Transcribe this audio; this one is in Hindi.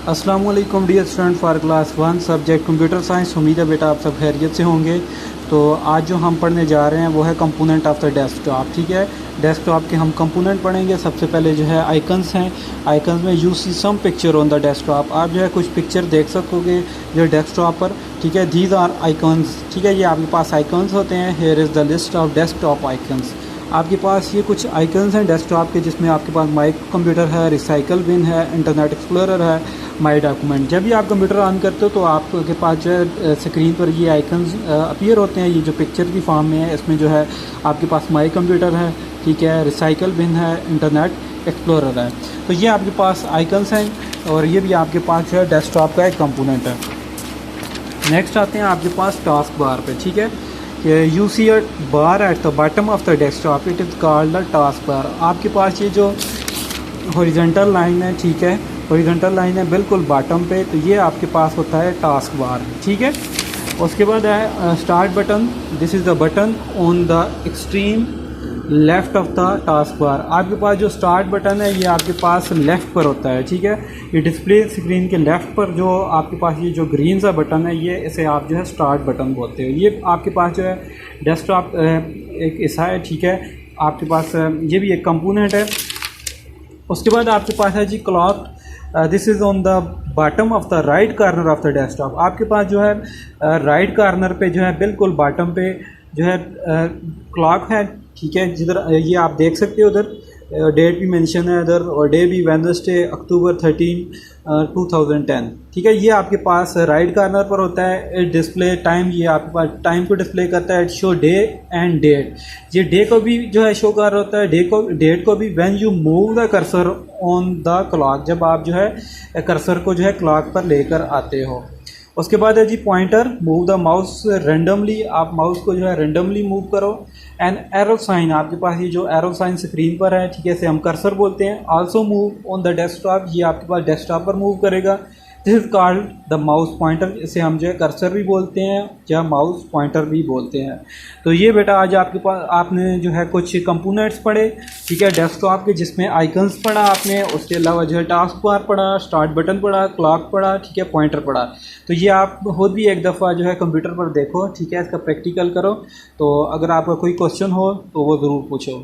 अस्सलाम वालेकुम dear student for class 1 subject computer science. उम्मीद है बेटा आप सब खैरियत से होंगे। तो आज जो हम पढ़ने जा रहे हैं वो है कंपोनेंट ऑफ द डेस्कटॉप। ठीक है, डेस्कटॉप के हम कंपोनेंट पढ़ेंगे। सबसे पहले जो है आइकन्स हैं। आइकन्स में you see some picture on the desktop. आप जो है कुछ पिक्चर देख सकोगे जो डेस्कटॉप पर। ठीक है, दीज आर आइकन्स। ठीक है, ये आपके पास आइकन्स होते हैं। Here is the list of desktop icons. आपके पास ये कुछ आइकन्स हैं डेस्कटॉप के, जिसमें आपके पास माई कंप्यूटर है, रिसाइकल बिन है, इंटरनेट एक्सप्लोरर है, माई डॉक्यूमेंट। जब भी आप कंप्यूटर ऑन करते हो तो आपके पास जो है स्क्रीन पर ये आइकन्स अपीयर होते हैं। ये जो पिक्चर की फॉर्म में है, इसमें जो है आपके पास माई कंप्यूटर है, ठीक है, रिसाइकल बिन है, इंटरनेट एक्सप्लोरर है। तो ये आपके पास आइकन्स हैं और ये भी आपके पास जो है डेस्कटॉप का एक कंपोनेंट है। नेक्स्ट आते हैं आपके पास टास्क बार पे। ठीक है, you see a bar at the bottom of the desktop, it is called the task bar. आपके पास ये जो हॉरिजॉन्टल लाइन है, ठीक है, हॉरिजॉन्टल लाइन है बिल्कुल बॉटम पे, तो ये आपके पास होता है टास्क बार। ठीक है, उसके बाद है start button. This is the button on the extreme left of the task bar. आपके पास जो स्टार्ट बटन है ये आपके पास लेफ़्ट पर होता है। ठीक है, ये डिस्प्ले स्क्रीन के लेफ़्ट पर जो आपके पास ये जो ग्रीन सा बटन है, ये इसे आप जो है स्टार्ट बटन बोलते हो। ये आपके पास जो है डेस्कटॉप एक ऐसा है। ठीक है, आपके पास ये भी एक कंपोनेंट है। उसके बाद आपके पास है जी clock. This is on the bottom of the right corner of the desktop. आपके पास जो है राइट कॉर्नर पे जो है बिल्कुल बॉटम पे जो है क्लॉक है। ठीक है, जिधर ये आप देख सकते हो, उधर डेट भी मेंशन है उधर, और डे भी वेडनेसडे अक्टूबर 13, 2010। ठीक है, ये आपके पास राइट कॉर्नर पर होता है। डिस्प्ले टाइम, ये आपके पास टाइम को डिस्प्ले करता है। शो डे एंड डेट, ये डे को भी जो है शो कर रहा होता है, डेट को भी। When you move the cursor on the clock, जब आप जो है कर्सर को जो है क्लॉक पर लेकर आते हो। उसके बाद है जी pointer. Move the mouse randomly, आप माउस को जो है रेंडमली मूव करो। एंड एरो साइन, आपके पास ये जो एरो साइन स्क्रीन पर है, ठीक है, इसे हम कर्सर बोलते हैं। Also move on the desktop, ये आपके पास डेस्कटॉप पर मूव करेगा। This is called the mouse pointer. इसे हम जो है कर्सर भी बोलते हैं या माउस पॉइंटर भी बोलते हैं। तो ये बेटा आज आपके पास आपने जो है कुछ कंपोनेंट्स पढ़े, ठीक है, डेस्कटॉप के, जिसमें आइकन्स पढ़ा आपने। उसके अलावा जो है टास्क बार पढ़ा, स्टार्ट बटन पढ़ा, क्लॉक पढ़ा, ठीक है, पॉइंटर पढ़ा। तो ये आप खुद भी एक दफ़ा जो है कंप्यूटर पर देखो, ठीक है, इसका प्रैक्टिकल करो। तो अगर आपका कोई क्वेश्चन हो तो वो ज़रूर पूछो।